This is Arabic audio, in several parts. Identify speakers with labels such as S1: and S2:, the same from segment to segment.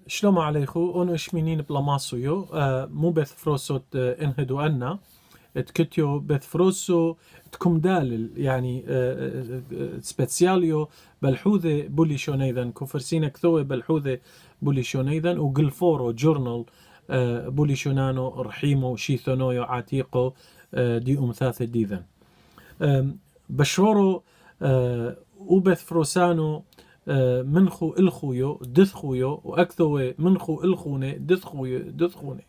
S1: שלום עליכו, אונו השמינין בלמאסויו, מו בثفروسوت انهدو أنا تكتيو بثفروسو تكم دالل يعني سبيسياليو بالحوذة بوليشونيذن كوفرسينا كثوة بالحوذة بوليشونيذن وقلفورو جورنال بوليشونانو رحيمو شيثونويو عتيقو دي أمثاث ديذن بشورو وبثفروسانو منخو الخويو دثخويو واكثوي منخو الخونه دثخونه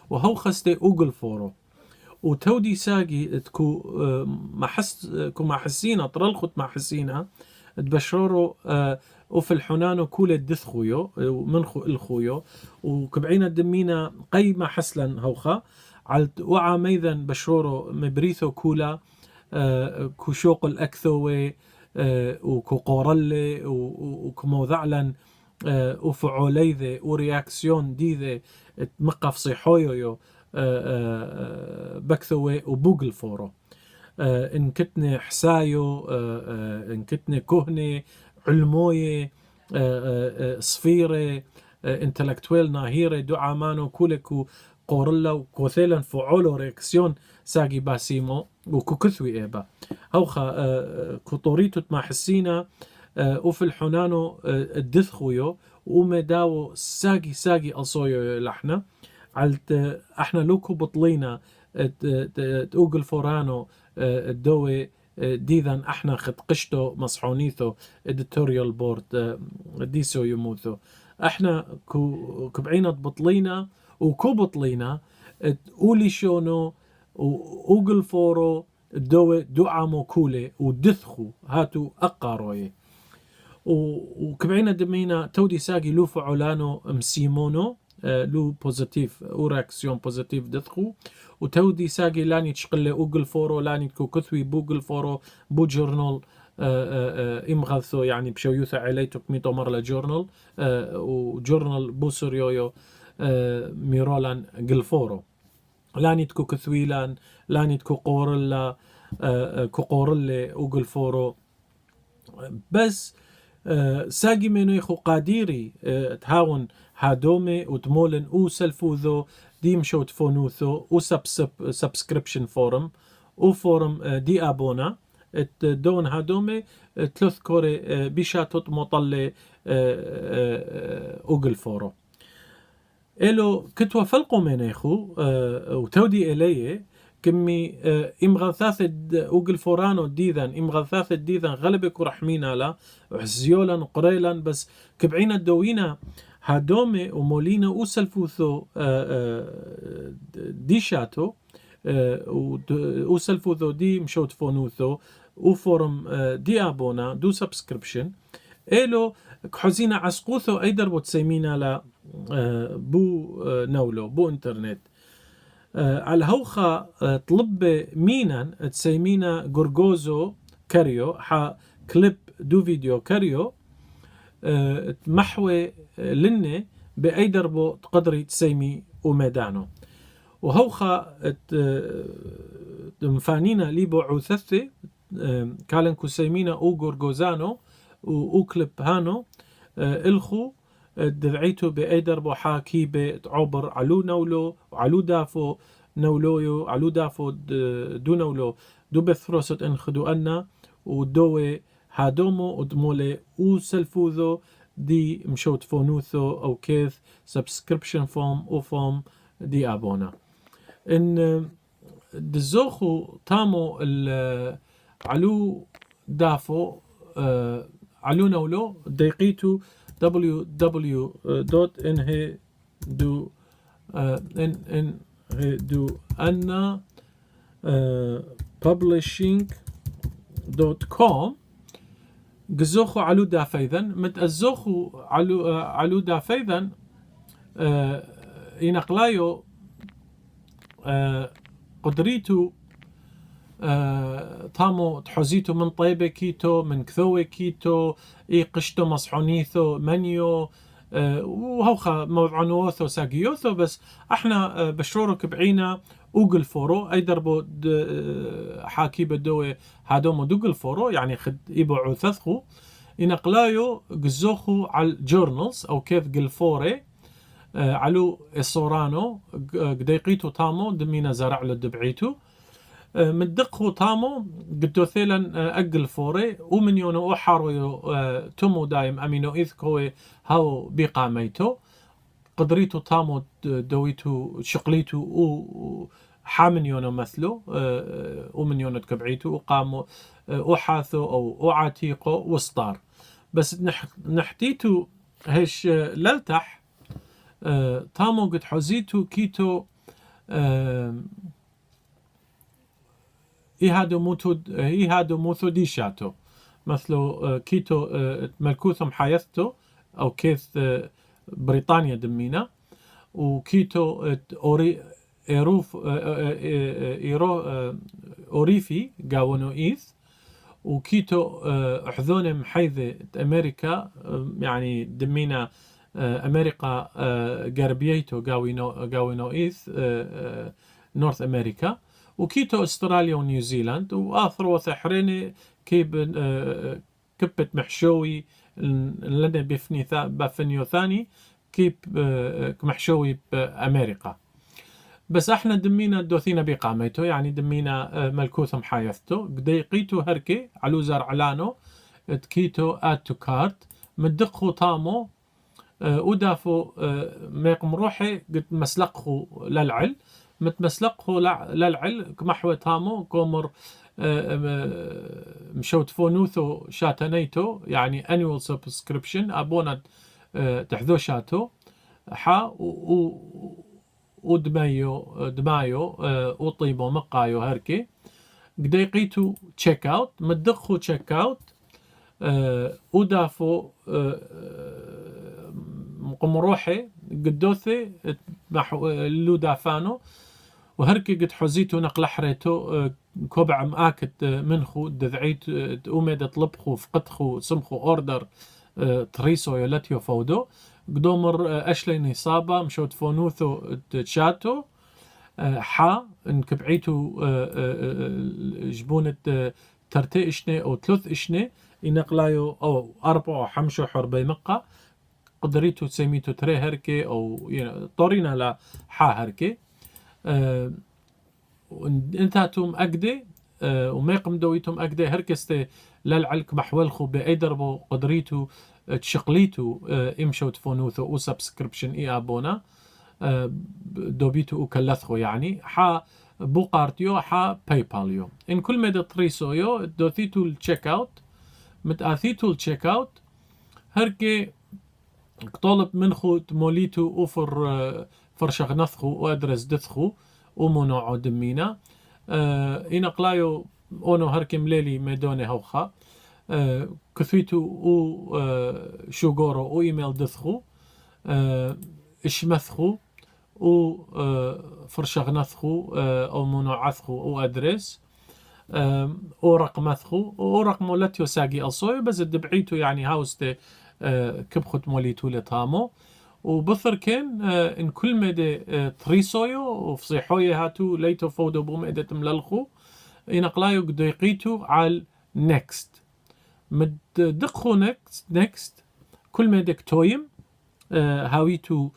S1: وهو خستي اوغل فورو وتودي ساقي تكو ما حسينا طرلخت ما حسينا تبشرورو وفي الحنانو كولة دثخويو ومنخو الخويو وكبعينا دمينا قي ما حسلن هوخا على وعا ميذن بشرورو مبريثو كولا كوشوق الاكثوي وكقورلي وكموذعلن وفعوليذة ورياكسيون ديذة مقف صيحويو بكثوي وبوغل فورو إن كتني حسايو إن كتني كهني علموية صفيرة انتلكتويل ناهيرة دعامانو كولكو قورلا وكوثيلا فعولو رياكسيون ساقي باسيمو وكوكثوي إيبا هوخا كطوريتو ما حسينا وفي الحنانو الدثخويو ومداو ساقي أصويو لحنا علت احنا لوكو بطلينا تقول فورانو الدوي ديذن احنا خد قشتو مصحونيثو اديتوريال بورد ديسو يموثو احنا كبعينا بطلينا وكو بطلينا تقولي شونو وقل فورو الدوي دعامو كولي ودثخو هاتو اقاروي وكبعينا دمينا تودي ساقي لو فعولانو مسيمونو لو بوزيتيف ورياكسيون بوزيتيف دثخو وتودي ساقي لاني تشقل اوغل فورو لاني تكو كثوي بوغل فورو بو جورنال امغثو يعني بشو يوثا عليتو كميتو مرلا جورنال وجورنال بو سوريويو ميرولان قلفورو لاني تكو كثويلان لاني تكو قورلا كو قورلي اوغل فورو بس ساقي منو يخو قاديري تهاون هادومي وتمولن او سلفوذو ديم شو تفونوثو او سبسكريبشن فورم او فورم دي ابونا دون هادومي تلوث كوري بيشاتوت مطلي اوغل فورو إلو كتوا فلقو من يخو وتودي إليه كمي إمغاثاث أوغل فورانو ديذن إمغاثاث ديذن غلبك ورحمينا لا وحزيولا وقريلا بس كبعينا الدوينا هادومي ومولينا وسلفوثو دي شاتو وسلفوثو دي مشوت فونوثو وفورم دي أبونا دو سبسكريبشن إلو كحزينا عسقوثو أي دربو تسيمينا لا بو نولو بو انترنت على هوخا طلب مينا تسيمينا جورجوزو كاريو حا كليب دو فيديو كاريو محوي لنه بأي دربو تقدري تسيمي وميدانو وهوخا مفانينا ليبو عوثثي كالن كسيمينا او جورجوزانو او كليب هانو الخو دفعيتو بأي دربو حاكي بتعبر علو نولو وعلو دافو نولويو علو دافو دو نولو دو بثروسوت انخدو أنا ودوي هادومو ودمولي او سلفوذو دي مشوت فونوثو او كيث سبسكريبشن فوم او فوم دي ابونا ان دزوخو تامو علو دافو علو نولو دقيقيتو www.publishing.com جزوخو علو دافيذن متأزوخو علو دافيذن ينقلايو قدريتو تامو تحوزيتو من طيبة كيتو من كثوة كيتو اي قشتو مصحونيثو منيو وهوخا موضعنوثو ساقيوثو بس احنا بشرورك بعينا اوغل فورو اي دربو حاكي بدوي هادومو دوغل فورو يعني خد يبعو ثثخو ينقلايو قزوخو على الجورنالز او كيف قلفوري علو الصورانو قديقيتو تامو دمينا زرع له دبعيتو مدقخو تامو قدو ثيلا أقل فوري ومن يونو حارو تومو دايم أمينو إذ كوي هاو بقاميتو قدريتو تامو دويتو شقليتو حامن يونو مثلو ومن يونو تكبعيتو وقامو وحاثو أو عاتيقو وسطار بس نحتيتو هش للتح تامو قد حزيتو كيتو إيهادو موثو ديشاتو مثلو كيتو ملكوثم حيثتو أو كيث بريطانيا دمينا وكيتو أوريفي قاونو إيث وكيتو أحذون محيذة أمريكا يعني دمينا أمريكا غربيتو قاوينو إيث نورث أمريكا وكيتو أستراليا ونيوزيلاند وآخر وثحريني كيب كبت محشوي لنا بفنيو ثاني كيب محشوي بأمريكا بس احنا دمينا دوثينا بقاميتو يعني دمينا ملكوثم حايثتو قديقيتو هركي علو زرعلانو تكيتو آتو كارت مدقخو تامو ودافو ميقم روحي قد مسلقخو للعل متمسلقخو للعل كمحوي تامو كومر مشوت فونوثو شاتنيتو يعني annual subscription أبونا تحذو شاتو حا ودمايو وطيبو مقايو هركي قديقيتو تشيك اوت مدقخو تشيك اوت ودافو مقمروحي قدوثي اللو دافانو وهركي قد حزيتو نقل حريتو كوبع مآكت منخو دذعيت أميد طلبخو فقدخو سمخو أوردر تريسو يلتيو فودو قدومر أشلي نصابة مشوت فونوثو تشاتو حا انكبعيتو جبونة ترتي إشني أو ثلاث إشني ينقلايو أو 4 أو 5 حربي مقا قدريتو تسميتو تري هركي أو طورينا لا حا هركي انتاتم أقدي وما يقم دويتم أقدي هركستي للعلك محولخو بأيدربو قدريتو تشقليتو امشو تفونوثو او سبسكريبشن اي ابونا دوبيتو او كلثخو يعني حا بوقارتيو حا باي باليو ان كل مدى تريسويو دوثيتو التشيك اوت متاثيتو التشيك اوت هركي طولب منخو تموليتو اوفر فرشغنثخو وادرس دثخو ومنوعو دمينا إنقلايو اونو هركي مليلي ميدوني هوخا كثيتو او شوغورو او ايميل دثخو اشمثخو او فرشغنثخو او منوعثخو او ادرس او رقمثخو او رقمو لتيو ساقي الصوي بس الدبعيتو يعني هاوستي كبخت موليتو لطامو وبثر كان ان كل مدى تريسويو وفصيحوي هاتو ليتو فودو بوم ادت مللخو ينقلايو قديقيتو على نيكست مدقخو نيكست كل مدك تويم هاويتو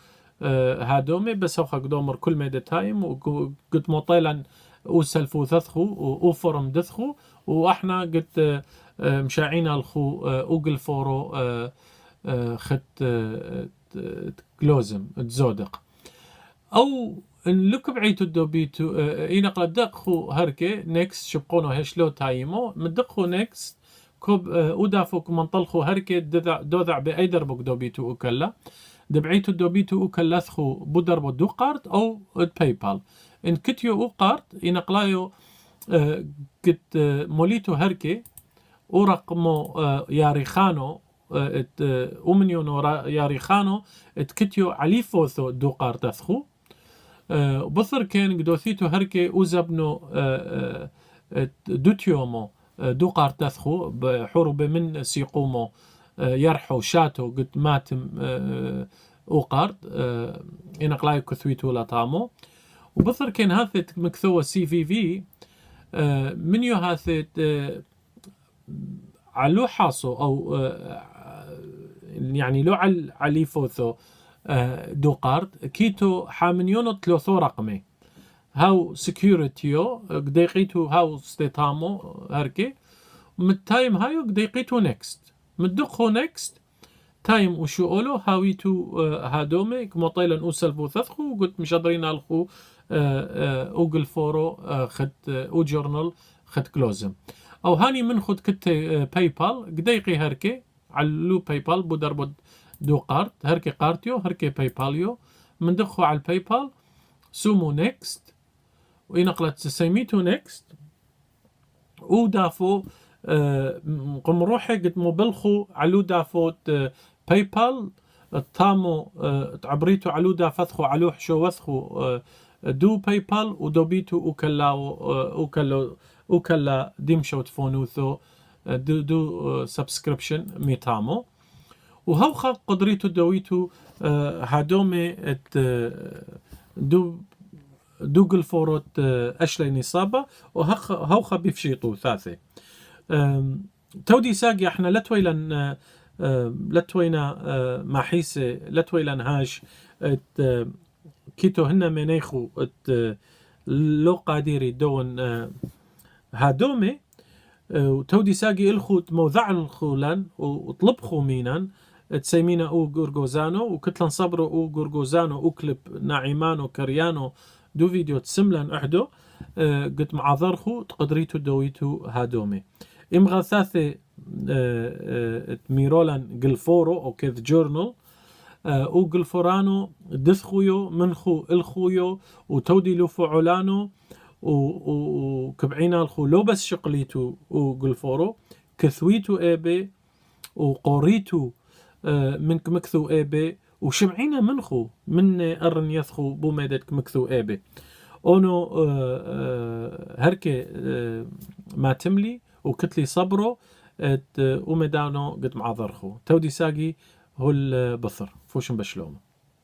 S1: هادومي بس اوخا قدومر كل مدى تايم وقد مطيلا وسلفو ثثخو وفرم دثخو واحنا قد مشاعينا الخو اوقل فورو خت كلوزم تزودق او نلك بعيتو دوبيتو ينقل دقخو هركي نيكست شبقونو هشلو تايمو مدقخو نيكست كوب ودافوك منطلخو هركي دوذع بأيدر بوك دوبيتو وكلا دبعيتو دوبيتو وكلثخو بودربو دو قارت او باي بال ان كتيو قارت ينقلايو قد موليتو هركي ورقمو ياريخانو ومنيونو ياريخانو اتكتيو عليفوثو دو قارت اثخو بثر كان قدوثيتو هركي وزبنو دوتيومو دو قارتثخو بحروب من سيقومو يرحو شاتو قد ماتم اوقارد ينقلاي كثويتو لطامو وبثر كان هاثت مكثوة سي في في منيو هاثت علو حاصو او يعني لو علي فوثو دو قارد كيتو حامنيونو تلوثو رقمي هاو سكيورتيو قديقيتو هاو ستيتامو هركي متايم هايو قديقيتو نيكست مدقو نيكست تايم وشو اولو هاويتو هادومي كموطيلا اوسلفو ثثخو وقلت مش قادرين الخو اوجل فورو خد او جورنال خد كلوزم او هاني من خد كت باي بال قديقي هركي علو باي بال بودر بود دو قارت هركي قارتيو هركي باي باليو من دخو على الباي بال سومو نيكست وينقلت سيميتو نيكست ودافو قم روحي قد مبلخو علو دافو باي بال تامو تعبريتو علو دافتخو علو حشو وثخو دو باي بال ودوبيتو وكلا ديمشو تفونوثو دو سبسكريبشن ميتامو وهوخا قدريتو دويتو هادومي دوغل فوروت أشلي نصابة وهوخا بيفشيطو ثاثي تودي ساقي احنا لتوينا محيسة لتويلن هاش كيتو هنا منيخو لو قاديري دون هادومي وتودي ساقي الخو موضع الخولان وطلبخو مينان تسيمينا او غورغوزانو وكتلن صبرو او غورغوزانو او كليب ناعيمانو كريانو دو فيديو تسملن احدو قد معذرخو تقدريتو دويتو هادومي امغا ثاثي ميرولان قلفورو او كيذ جورنال او قلفورانو دثخويو منخو الخويو وتودي لو فعلانو وكبعينا الخو لو بس شقليتو او قلفورو كثويتو ايبي وقوريتو منك مكثو ايبي وشمعينا منخو من ارن يثخو بوميدتك مكثو ايبي اونو هركي ما تملي وكتلي صبرو ومدانو قد معذرخو تودي ساقي هو البثر فوشن بشلومه